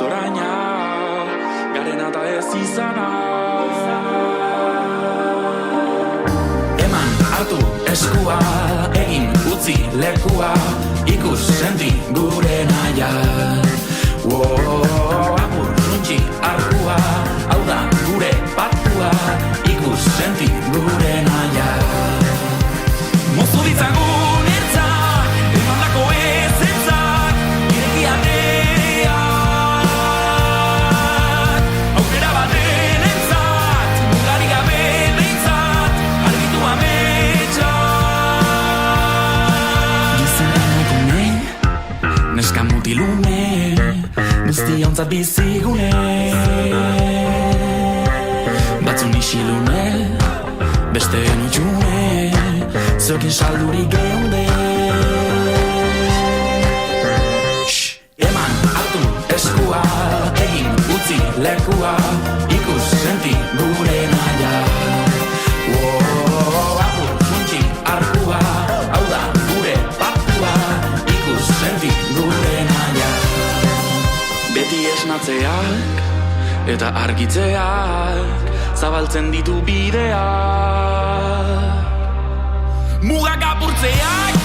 oraina, garena eta ez izana. Eman hartu eskua, egin utzi lekua, ikus senti gure naia. Apur nuntxi arkua, hau da gure patua, ikus senti gure naia. Mozu ditzagun ertzak, emandako ezetzak, ireki ateak. Aukera baten entzat, mugari gabe behintzat, argitu ametsak. Gizeneko nahi, neska mutilume, guztiontzat bizigune. Batzun isilune, beste nutxune, zokin saldurik geunde. Eman hartu eskua, egin utzi lekua, ikus senti gure naia. Apur nuntxi arkua, hau da gure patua, ikus senti gure naia. Beti esnatzeak eta argitzeak zabaltzen ditu bideak. Mugak apurtzeak